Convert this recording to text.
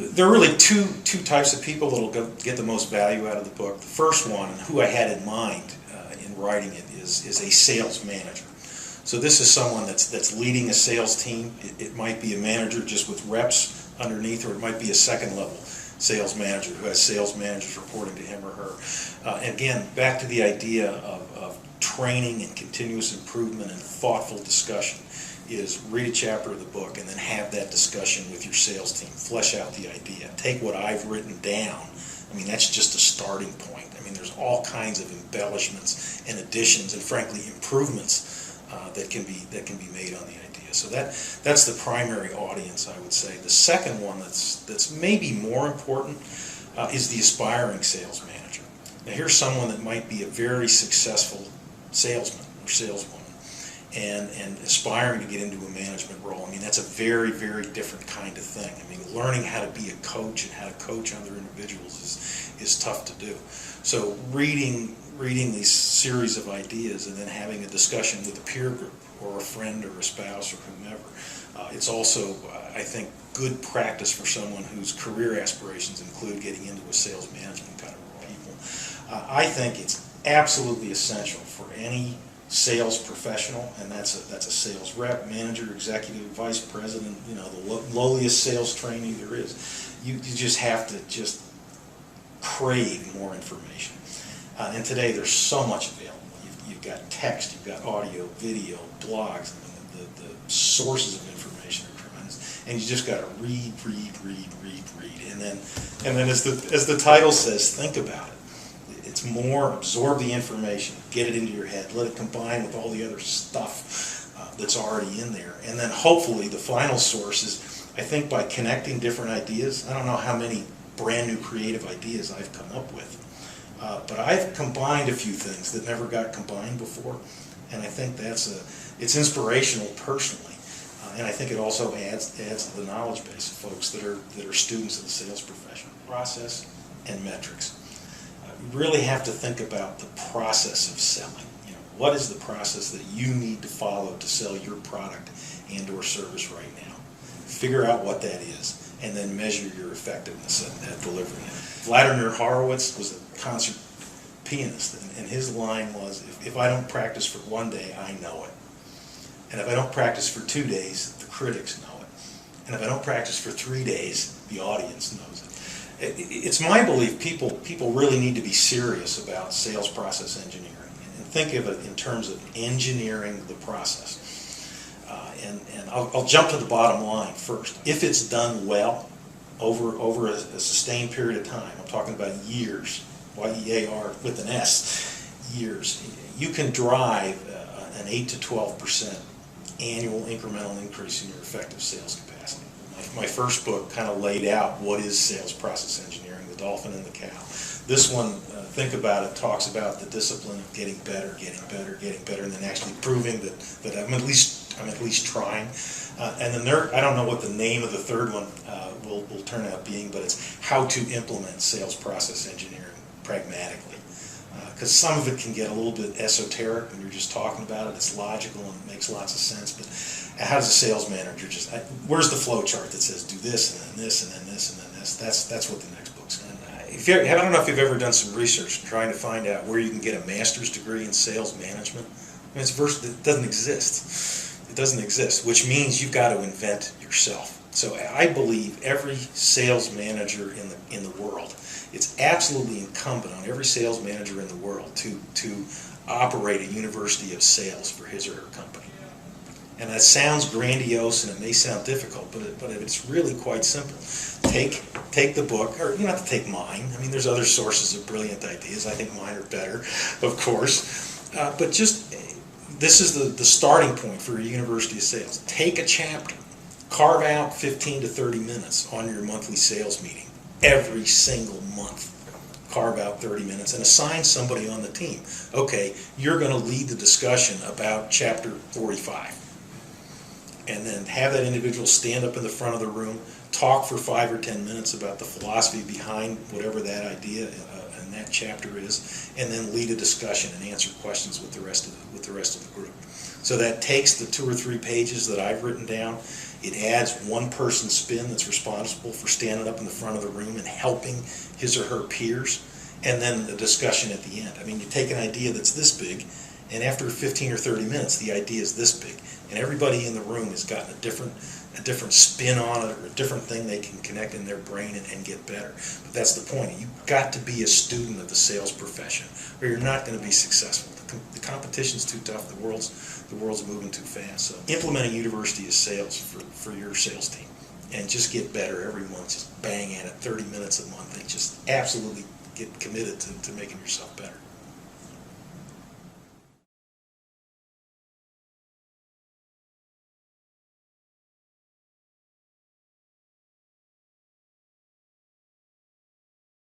There are really two types of people that will get the most value out of the book. The first one, and who I had in mind in writing it, is a sales manager. So this is someone that's leading a sales team. It might be a manager just with reps underneath, or it might be a second level sales manager who has sales managers reporting to him or her. Again, back to the idea of training and continuous improvement and thoughtful discussion is read a chapter of the book and then have that discussion with your sales team. Flesh out the idea. Take what I've written down. I mean, that's just a starting point. I mean, there's all kinds of embellishments and additions and frankly improvements that can be made on the idea. So that's the primary audience, I would say. The second one that's maybe more important is the aspiring sales manager. Now here's someone that might be a very successful salesman or saleswoman and aspiring to get into a management role. I mean, that's a very, very different kind of thing. I mean, learning how to be a coach and how to coach other individuals is tough to do. So reading these series of ideas and then having a discussion with a peer group or a friend or a spouse or whomever, it's also, I think, good practice for someone whose career aspirations include getting into a sales management kind of role. I think it's absolutely essential for any sales professional, and that's a sales rep, manager, executive, vice president, you know, the lowliest sales trainee there is. You just have to just crave more information. And today there's so much available. You've got text, you've got audio, video, blogs. I mean, the sources of information are tremendous, and you just got to read, and then as the title says, think about it. It's more absorb the information, get it into your head, let it combine with all the other stuff that's already in there, and then hopefully the final source is, I think, by connecting different ideas. I don't know how many brand new creative ideas I've come up with. But I've combined a few things that never got combined before, and I think it's inspirational personally, and I think it also adds to the knowledge base of folks that are students of the sales profession. Process and metrics. You really have to think about the process of selling. You know, what is the process that you need to follow to sell your product and/or service right now? Figure out what that is, and then measure your effectiveness at delivering it. Vladimir Horowitz was a concert pianist, and his line was, if I don't practice for one day, I know it. And if I don't practice for 2 days, the critics know it. And if I don't practice for 3 days, the audience knows it. It's my belief people really need to be serious about sales process engineering and think of it in terms of engineering the process. And I'll jump to the bottom line first. If it's done well, over a sustained period of time, I'm talking about years, Y-E-A-R with an S, years, you can drive an 8 to 12% annual incremental increase in your effective sales capacity. My first book kind of laid out what is sales process engineering, the dolphin and the cow. This one, think about it, talks about the discipline of getting better, and then actually proving that I'm at least trying. And then I don't know what the name of the third one will turn out being, but it's how to implement sales process engineering pragmatically. Because some of it can get a little bit esoteric when you're just talking about it. It's logical and it makes lots of sense, but how does a sales manager where's the flow chart that says do this and then this and then this and then this? That's what the next book's going to. I don't know if you've ever done some research trying to find out where you can get a master's degree in sales management. I mean, it doesn't exist. It doesn't exist, which means you've got to invent yourself. So I believe every sales manager in the world, it's absolutely incumbent on every sales manager in the world to operate a university of sales for his or her company. And that sounds grandiose and it may sound difficult, but it's really quite simple. Take the book, or you don't have to take mine. I mean, there's other sources of brilliant ideas. I think mine are better, of course. But just this is the starting point for a university of sales. Take a chapter, carve out 15 to 30 minutes on your monthly sales meeting every single month. Carve out 30 minutes and assign somebody on the team. Okay, you're going to lead the discussion about chapter 45. And then have that individual stand up in the front of the room, talk for 5 or 10 minutes about the philosophy behind whatever that idea in that chapter is, and then lead a discussion and answer questions with the rest of the group. So that takes the 2 or 3 pages that I've written down It adds one person's spin that's responsible for standing up in the front of the room and helping his or her peers, and then the discussion at the end. I mean, you take an idea that's this big, and after 15 or 30 minutes, the idea is this big, and everybody in the room has gotten a different spin on it, or a different thing they can connect in their brain and get better. But that's the point. You've got to be a student of the sales profession, or you're not going to be successful. The competition's too tough. The world's moving too fast. So implementing university is sales for your sales team, and just get better every month. Just bang at it 30 minutes a month, and just absolutely get committed to making yourself better.